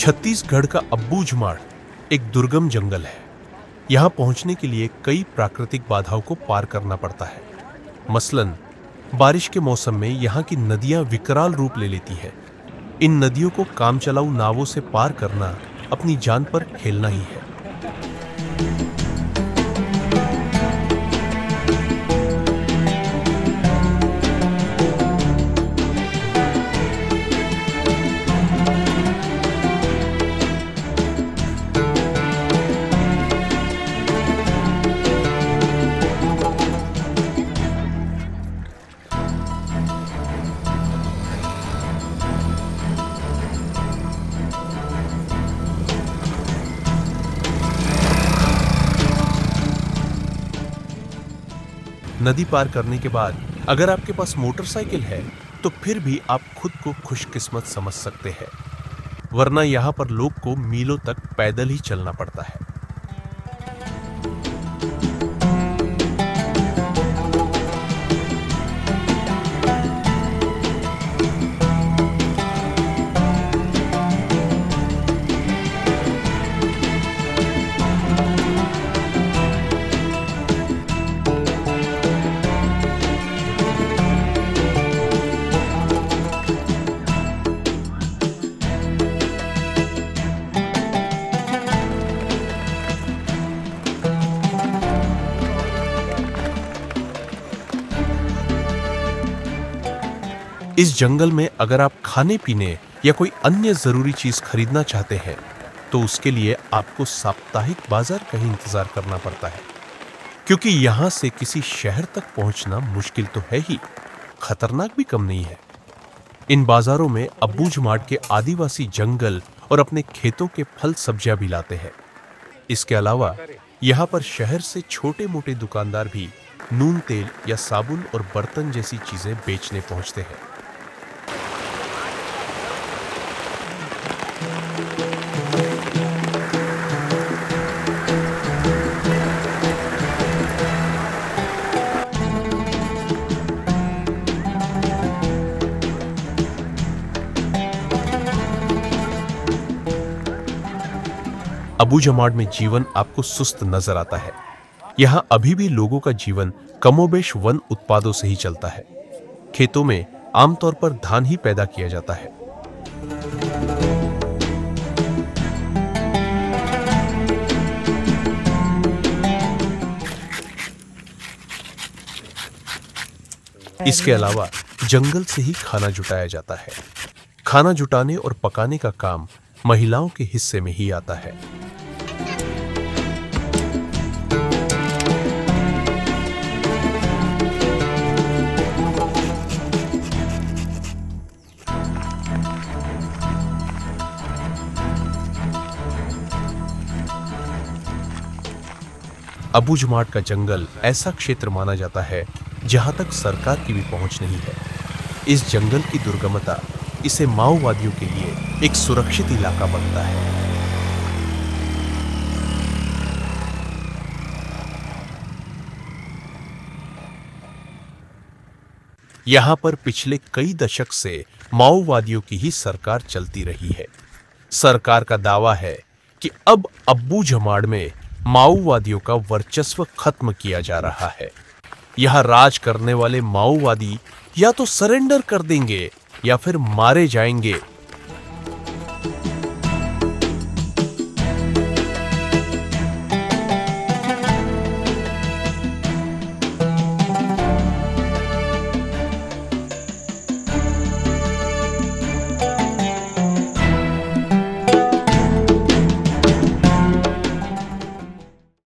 छत्तीसगढ़ का अब्बूझमाड़ एक दुर्गम जंगल है। यहाँ पहुंचने के लिए कई प्राकृतिक बाधाओं को पार करना पड़ता है। मसलन बारिश के मौसम में यहाँ की नदियाँ विकराल रूप ले लेती हैं। इन नदियों को काम चलाऊ नावों से पार करना अपनी जान पर खेलना ही है। नदी पार करने के बाद अगर आपके पास मोटरसाइकिल है तो फिर भी आप खुद को खुशकिस्मत समझ सकते हैं, वरना यहाँ पर लोग को मीलों तक पैदल ही चलना पड़ता है। इस जंगल में अगर आप खाने पीने या कोई अन्य जरूरी चीज खरीदना चाहते हैं तो उसके लिए आपको साप्ताहिक बाजार का ही इंतजार करना पड़ता है, क्योंकि यहां से किसी शहर तक पहुंचना मुश्किल तो है ही, खतरनाक भी कम नहीं है। इन बाजारों में अब्बूझमाड़ के आदिवासी जंगल और अपने खेतों के फल सब्जियां भी लाते हैं। इसके अलावा यहाँ पर शहर से छोटे मोटे दुकानदार भी नून, तेल या साबुन और बर्तन जैसी चीजें बेचने पहुंचते हैं। अब्बूझमाड़ में जीवन आपको सुस्त नजर आता है। यहाँ अभी भी लोगों का जीवन कमोबेश वन उत्पादों से ही चलता है। खेतों में आमतौर पर धान ही पैदा किया जाता है। इसके अलावा जंगल से ही खाना जुटाया जाता है। खाना जुटाने और पकाने का काम महिलाओं के हिस्से में ही आता है। अब्बूझमाड़ का जंगल ऐसा क्षेत्र माना जाता है जहां तक सरकार की भी पहुंच नहीं है। इस जंगल की दुर्गमता इसे माओवादियों के लिए एक सुरक्षित इलाका बनता है। यहां पर पिछले कई दशक से माओवादियों की ही सरकार चलती रही है। सरकार का दावा है कि अब अब्बूझमाड़ में माओवादियों का वर्चस्व खत्म किया जा रहा है। यहां राज करने वाले माओवादी या तो सरेंडर कर देंगे या फिर मारे जाएंगे।